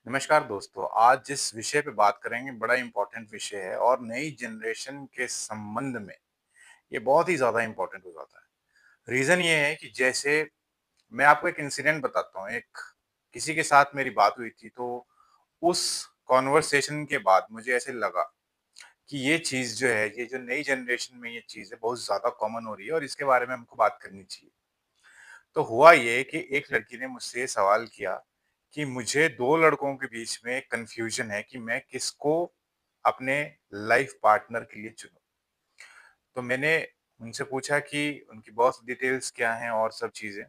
नमस्कार दोस्तों, आज जिस विषय पे बात करेंगे बड़ा इम्पोर्टेंट विषय है और नई जनरेशन के संबंध में ये बहुत ही ज़्यादा इम्पोर्टेंट हो जाता है। रीज़न ये है कि जैसे मैं आपको एक इंसिडेंट बताता हूँ, एक किसी के साथ मेरी बात हुई थी तो उस कन्वर्सेशन के बाद मुझे ऐसे लगा कि ये चीज़ जो है, ये जो नई जनरेशन में ये चीज़ है बहुत ज़्यादा कॉमन हो रही है और इसके बारे में हमको बात करनी चाहिए। तो हुआ ये कि एक लड़की ने मुझसे ये सवाल किया कि मुझे 2 लड़कों के बीच में कन्फ्यूज़न है कि मैं किसको अपने लाइफ़ पार्टनर के लिए चुनूँ। तो मैंने उनसे पूछा कि उनकी बर्थ डिटेल्स क्या हैं और सब चीज़ें।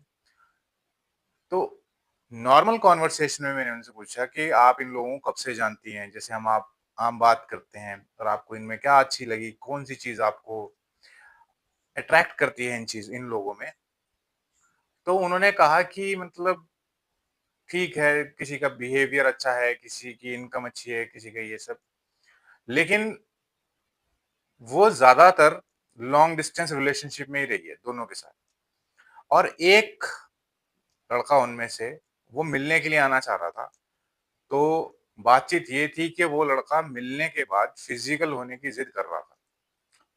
तो नॉर्मल कन्वर्सेशन में मैंने उनसे पूछा कि आप इन लोगों को कब से जानती हैं? जैसे हम आप आम बात करते हैं और आपको इनमें क्या अच्छी लगी? कौन-सी चीज़ आपको अट्रैक्ट करती है इन लोगों में? तो उन्होंने कहा कि मतलब ठीक है, किसी का बिहेवियर अच्छा है, किसी की इनकम अच्छी है, किसी का ये सब। लेकिन वो ज़्यादातर लॉन्ग डिस्टेंस रिलेशनशिप में ही रही है, दोनों के साथ। और एक लड़का उनमें से, वो मिलने के लिए आना चाह रहा था। तो बातचीत ये थी कि वो लड़का मिलने के बाद फिज़िकल होने की ज़िद कर रहा था।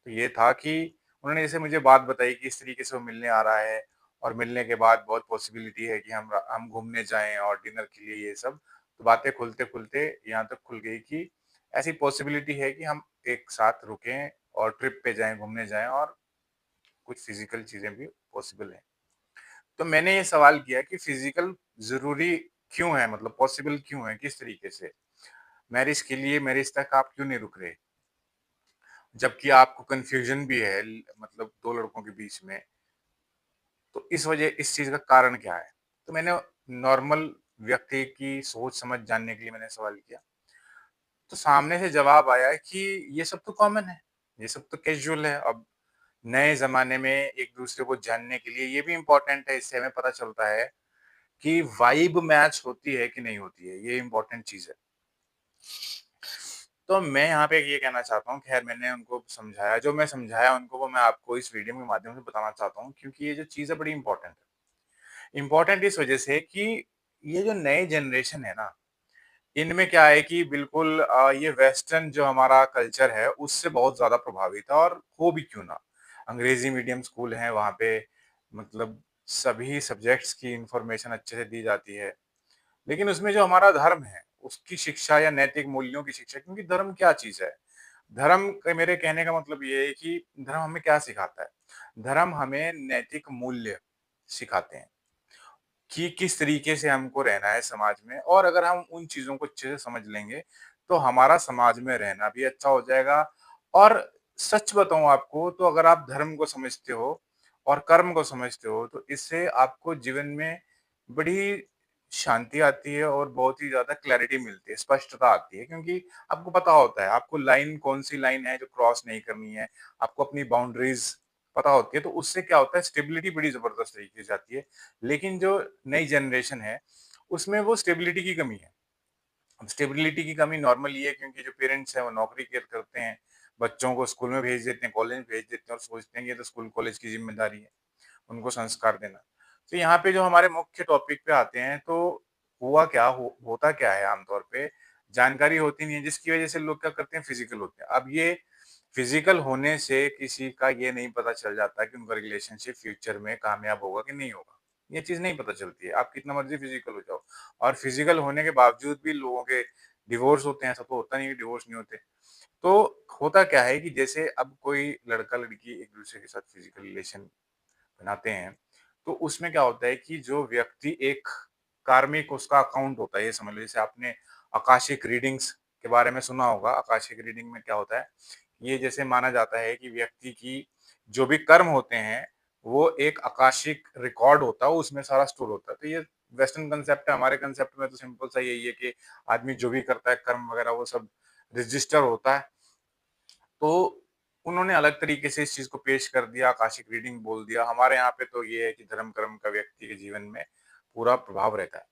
तो ये था कि उन्होंने जैसे मुझे बात बताई कि इस तरीके से वो मिलने आ रहा है और मिलने के बाद बहुत पॉसिबिलिटी है कि हम घूमने जाएँ और डिनर के लिए ये सब। तो बातें खुलते-खुलते यहाँ तक खुल गई कि ऐसी पॉसिबिलिटी है कि हम एक साथ रुकें और ट्रिप पे जाएँ, घूमने जाएँ और कुछ फिज़िकल चीज़ें भी पॉसिबल हैं। तो मैंने ये सवाल किया कि फिज़िकल ज़रूरी क्यों है? मतलब पॉसिबल क्यों है? किस तरीके से? मैरिज तक आप क्यों नहीं रुक रहे? जबकि आपको कन्फ्यूज़न भी है मतलब 2 लड़कों के बीच में, तो इस चीज़ का कारण क्या है? तो मैंने नॉर्मल व्यक्ति की सोच समझ जानने के लिए मैंने सवाल किया। तो सामने से जवाब आया कि ये सब तो कॉमन है, ये सब तो कैज़ुअल है। अब नए ज़माने में एक-दूसरे को जानने के लिए ये भी इम्पोर्टेंट है, इससे हमें पता चलता है कि वाइब मैच होती है कि नहीं होती है, ये इम्पोर्टेंट चीज़ है। तो मैं यहाँ पे ये कहना चाहता हूँ, ख़ैर मैंने उनको समझाया, जो मैं समझाया उनको वो मैं आपको इस वीडियो के माध्यम से बताना चाहता हूँ क्योंकि ये जो चीज़ है बड़ी इम्पोर्टेंट है। इम्पोर्टेंट इस वज़ह से कि ये जो नई जनरेशन है ना, इनमें क्या है कि बिल्कुल ये वेस्टर्न जो हमारा कल्चर है उससे बहुत ज़्यादा प्रभावित है और हो भी क्यों ना। अंग्रेज़ी मीडियम स्कूल हैं वहाँ पे मतलब सभी सब्जेक्ट्स की इन्फॉर्मेशन अच्छे से दी जाती है। लेकिन उसमें जो हमारा धर्म है, उसकी शिक्षा या नैतिक मूल्यों की शिक्षा क्योंकि धर्म क्या चीज़ है? धर्म का मेरे कहने का मतलब ये है कि धर्म हमें क्या सिखाता है? धर्म हमें नैतिक मूल्य सिखाते हैं कि किस तरीके से हमको रहना है समाज में और अगर हम उन चीज़ों को अच्छे से समझ लेंगे, तो हमारा समाज में रहना भी अच्छा हो जाएगा और सच बताऊँ आपको तो अगर आप धर्म को समझते हो और कर्म को समझते हो, तो इससे आपको जीवन में बड़ी शांति आती है और बहुत ही ज़्यादा क्लैरिटी मिलती है, स्पष्टता आती है क्योंकि आपको पता होता है, आपको लाइन कौन-सी लाइन है जो क्रॉस नहीं करनी है, आपको अपनी बाउंड्रीज़ पता होती है, तो उससे क्या होता है स्टेबिलिटी बड़ी ज़बरदस्त तरीके से आती है। लेकिन जो नई जनरेशन है, उसमें वो स्टेबिलिटी की कमी है। अब स्टेबिलिटी की कमी नॉर्मल ये है क्योंकि जो पेरेंट्स हैं वो नौकरी करते हैं, बच्चों को स्कूल में भेज देते हैं, कॉलेज में भेज देते हैं और सोचते हैं कि ये तो स्कूल कॉलेज की ज़िम्मेदारी है, उनको संस्कार देना। तो यहाँ पे जो हमारे मुख्य टॉपिक पे आते हैं तो होता क्या है आमतौर पे, जानकारी होती नहीं है जिसकी वज़ह से लोग क्या करते हैं फिज़िकल होते हैं। अब ये फिज़िकल होने से किसी का ये नहीं पता चल जाता कि उनका रिलेशनशिप फ्यूचर में कामयाब होगा कि नहीं होगा। ये चीज़ नहीं पता चलती है, आप कितना मर्ज़ी फिज़िकल हो जाओ और फिज़िकल होने के बावजूद भी लोगों के डिवोर्स होते हैं, ऐसा तो होता नहीं है कि डिवोर्स नहीं होते। तो होता क्या है कि जैसे अब कोई लड़का-लड़की एक-दूसरे के साथ फिज़िकल रिलेशन बनाते हैं, तो उसमें क्या होता है कि जो व्यक्ति एक कार्मिक उसका अकाउंट होता है, ये समझ लो जैसे आपने आकाशिक रीडिंग्स के बारे में सुना होगा, आकाशिक रीडिंग में क्या होता है, ये जैसे माना जाता है कि व्यक्ति की जो भी कर्म होते हैं, वो एक आकाशिक रिकॉर्ड होता है, उसमें सारा स्टोर होता है। तो ये वेस्टर्न कांसेप्ट है, हमारे कांसेप्ट में तो सिंपल सा यही है कि आदमी जो भी करता है कर्म वगैरह वो सब रजिस्टर होता है। तो उन्होंने अलग तरीके से इस चीज़ को पेश कर दिया, आकाशिक रीडिंग बोल दिया। हमारे यहाँ पे तो ये है कि धर्म-कर्म का व्यक्ति के जीवन में पूरा प्रभाव रहता है।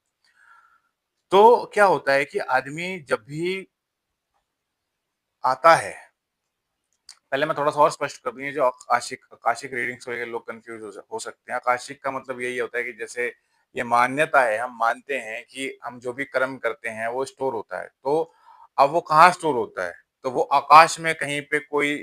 तो क्या होता है कि आदमी जब भी आता है, पहले मैं थोड़ा-सा और स्पष्ट कर दूँ, ये जो आकाशिक आकाशिक रीडिंग्स को लेके लोग कन्फ्यूज़ हो सकते हैं। आकाशिक का मतलब यही होता है कि जैसे ये मान्यता है, हम मानते हैं कि हम जो भी कर्म करते हैं वो स्टोर होता है। तो अब वो कहाँ स्टोर होता है? तो वो आकाश में कहीं पे कोई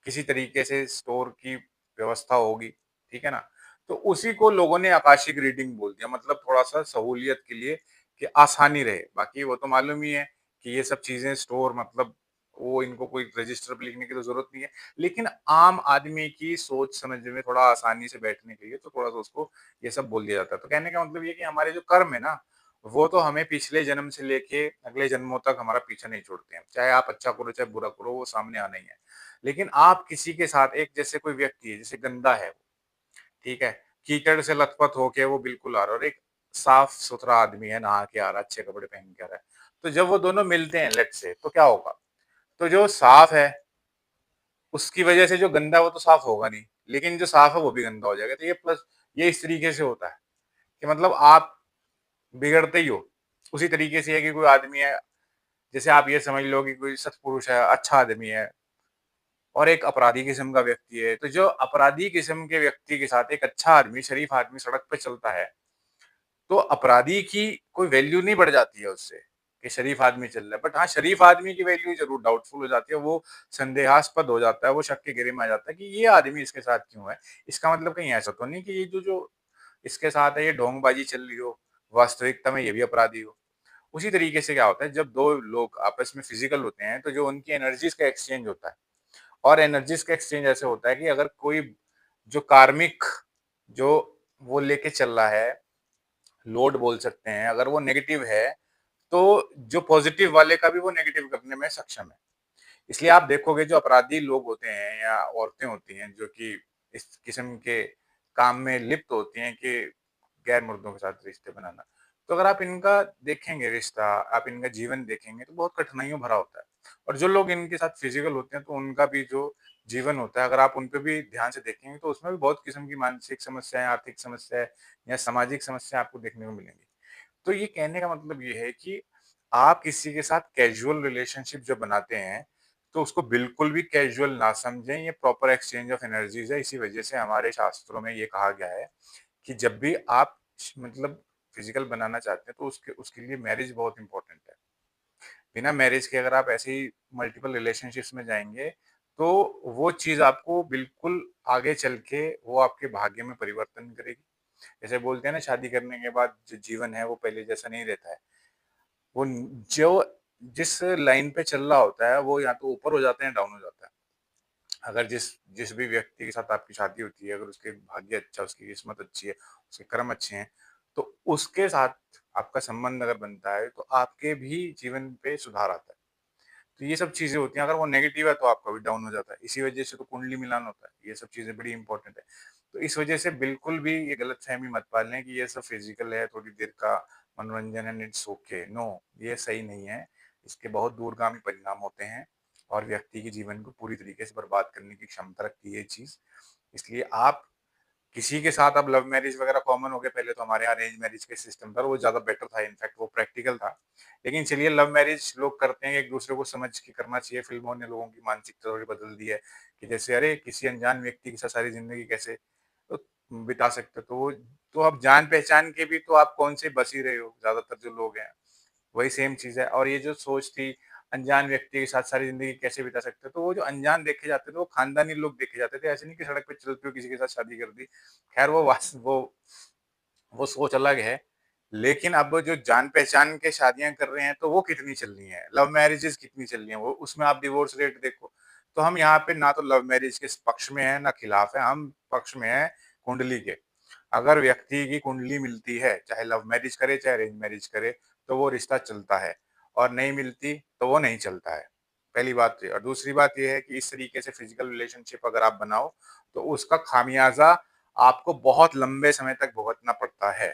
किसी तरीके से स्टोर की व्यवस्था होगी, ठीक है ना? तो उसी को लोगों ने आकाशिक रीडिंग बोल दिया, मतलब थोड़ा-सा सहूलियत के लिए कि आसानी रहे। बाकी वो तो मालूम ही है कि ये सब चीज़ें स्टोर मतलब वो इनको कोई रजिस्टर पे लिखने की तो ज़रूरत नहीं है। लेकिन आम आदमी की सोच समझ में थोड़ा आसानी से बैठने के लिए तो थोड़ा-सा उसको ये सब बोल दिया जाता है। तो कहने का मतलब ये है कि हमारे जो कर्म है ना, वो तो हमें पिछले जन्म से लेके अगले जन्मों तक हमारा पीछा नहीं छोड़ते हैं। चाहे आप अच्छा करो, चाहे बुरा करो, वो सामने आना ही है। लेकिन आप किसी के साथ एक जैसे कोई व्यक्ति है, जैसे गंदा है वो, ठीक है? कीचड़ से लथपथ होके वो बिल्कुल आ रहा है और एक साफ-सुथरा आदमी है, नहा के आ रहा है, अच्छे कपड़े पहन के आ रहा है। तो जब वो दोनों मिलते हैं लेट्स से तो क्या होगा? तो जो साफ है, उसकी वजह से जो गंदा है वो तो साफ होगा नहीं, लेकिन जो साफ है वो भी गंदा हो जाएगा। तो ये इस तरीके से होता है कि मतलब आप बिगड़ते ही हो। उसी तरीके से है कि कोई आदमी है, जैसे आप ये समझ लो कि कोई सत्पुरुष है, अच्छा आदमी है और एक अपराधी किस्म का व्यक्ति है। तो जो अपराधी किस्म के व्यक्ति के साथ एक अच्छा आदमी, शरीफ आदमी सड़क पे चलता है, तो अपराधी की कोई वैल्यू नहीं बढ़ जाती है उससे, कि शरीफ आदमी चल रहा है। बट हाँ, शरीफ आदमी की वैल्यू ज़रूर डाउटफुल हो जाती है, वो संदेहास्पद हो जाता है, वो शक के घेरे में आ जाता है कि ये आदमी इसके साथ क्यों है? इसका मतलब कहीं ऐसा तो नहीं कि ये जो इसके साथ है ये ढोंगबाजी चल रही हो, वास्तविकता में ये भी अपराधी हो। उसी तरीके से क्या होता है, जब 2 लोग आपस में फिज़िकल होते हैं, तो जो उनकी एनर्जीज़ का एक्सचेंज होता है और एनर्जीज़ का एक्सचेंज ऐसे होता है कि अगर कोई जो कार्मिक जो वो लेके चल रहा है, लोड बोल सकते हैं, अगर वो नेगेटिव है, तो जो पॉज़िटिव वाले का भी वो नेगेटिव करने में सक्षम है। इसलिए आप देखोगे जो अपराधी लोग होते हैं या औरतें होती हैं जो कि इस किस्म के काम में लिप्त होती हैं कि गैर मर्दों के साथ रिश्ते बनाना। तो अगर आप इनका देखेंगे रिश्ता, आप इनका जीवन देखेंगे तो बहुत कठिनाइयों भरा होता है। और जो लोग इनके साथ फिज़िकल होते हैं तो उनका भी जो जीवन होता है, अगर आप उन पे भी ध्यान से देखेंगे तो उसमें भी बहुत किस्म की मानसिक समस्याएँ, आर्थिक समस्याएँ या सामाजिक समस्या आपको देखने को मिलेंगी। तो ये कहने का मतलब ये है कि आप किसी के साथ कैजुअल रिलेशनशिप जब बनाते हैं, तो उसको बिल्कुल भी कैजुअल ना समझें, ये प्रॉपर एक्सचेंज ऑफ एनर्जीज़ है। इसी वजह से हमारे शास्त्रों में ये कहा गया है कि जब भी आप मतलब फिज़िकल बनाना चाहते हैं, तो उसके उसके लिए मैरिज बहुत इम्पोर्टेंट है। बिना मैरिज के अगर आप ऐसे ही मल्टीपल रिलेशनशिप्स में जाएँगे, तो वो चीज़ आपको बिल्कुल आगे चल के वो आपके भाग्य में परिवर्तन करेगी। जैसे बोलते हैं ना, शादी करने के बाद जो जीवन है वो पहले जैसा नहीं रहता है। वो जो जिस लाइन पे चल रहा होता है वो या तो ऊपर हो जाता है या डाउन हो जाता है। अगर जिस जिस भी व्यक्ति के साथ आपकी शादी होती है, अगर उसके भाग्य अच्छा, उसकी किस्मत अच्छी है, उसके कर्म अच्छे हैं, तो उसके साथ आपका संबंध अगर बनता है, तो आपके भी जीवन पे सुधार आता है। तो ये सब चीज़ें होती हैं, अगर वो नेगेटिव है तो आपका भी डाउन हो जाता है। इसी वजह से तो कुंडली मिलान होता है। ये सब चीज़ें बड़ी इंपॉर्टेंट है। तो इस वजह से बिल्कुल भी ये गलतफ़हमी मत पालें कि ये सब फिज़िकल है, थोड़ी देर का मनोरंजन है, इट्स ओके। नो, ये सही नहीं है। इसके बहुत दूरगामी परिणाम होते हैं और व्यक्ति के जीवन को पूरी तरीके से बर्बाद करने की क्षमता रखती है ये चीज़। इसलिए आप किसी के साथ अब लव मैरिज वगैरह कॉमन हो गया, पहले तो हमारे यहाँ अरेंज मैरिज का सिस्टम था और वो ज़्यादा बेटर था, इनफैक्ट वो प्रैक्टिकल था। लेकिन चलिए, लव मैरिज लोग करते हैं, एक-दूसरे को समझ के करना चाहिए। फ़िल्मों ने लोगों की मानसिकता थोड़ी बदल दी है कि जैसे अरे! किसी अनजान व्यक्ति के साथ सारी ज़िंदगी कैसे बिता सकते हो? तो अब जान-पहचान के भी तो आप कौन से बस ही रहे हो, ज़्यादातर जो लोग हैं। वही सेम चीज़ है और ये जो सोच थी अनजान व्यक्ति के साथ सारी ज़िंदगी कैसे बिता सकते हो, तो वो जो अनजान देखे जाते थे, वो खानदानी लोग देखे जाते थे। ऐसे नहीं कि सड़क पे चलते हुए किसी के साथ शादी कर दी। ख़ैर वो सोच अलग है। लेकिन अब जो जान-पहचान के शादियाँ कर रहे हैं, तो वो कितनी चल रही हैं। लव मैरिजेज़ कितनी चल रही हैं, वो उसमें आप डिवोर्स रेट देखो। तो हम यहाँ पे ना तो लव मैरिज के पक्ष में हैं, ना खिलाफ हैं, हम पक्ष में हैं कुंडली के। अगर व्यक्ति की कुंडली मिलती है, चाहे लव मैरिज करे, चाहे अरेंज मैरिज करे, तो वो रिश्ता चलता है और नहीं मिलती, तो वो नहीं चलता है। पहली बात तो ये, और दूसरी बात ये है कि इस तरीके से फिज़िकल रिलेशनशिप अगर आप बनाओ, तो उसका खामियाज़ा आपको बहुत लंबे समय तक भुगतना पड़ता है।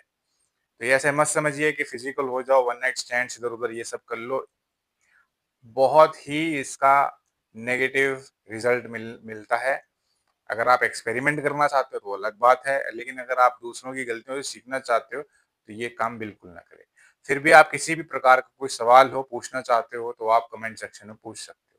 तो ये ऐसे मत समझिए कि फिज़िकल हो जाओ, वन नाइट स्टैंड्स इधर-उधर ये सब कर लो। बहुत ही इसका नेगेटिव रिज़ल्ट मिलता है। अगर आप एक्सपेरिमेंट करना चाहते हो तो वो अलग बात है, लेकिन अगर आप दूसरों की गलतियों से सीखना चाहते हो, तो ये काम बिल्कुल ना करें। फिर भी आप किसी भी प्रकार का कोई सवाल हो, पूछना चाहते हो, तो आप कमेंट सेक्शन में पूछ सकते हैं।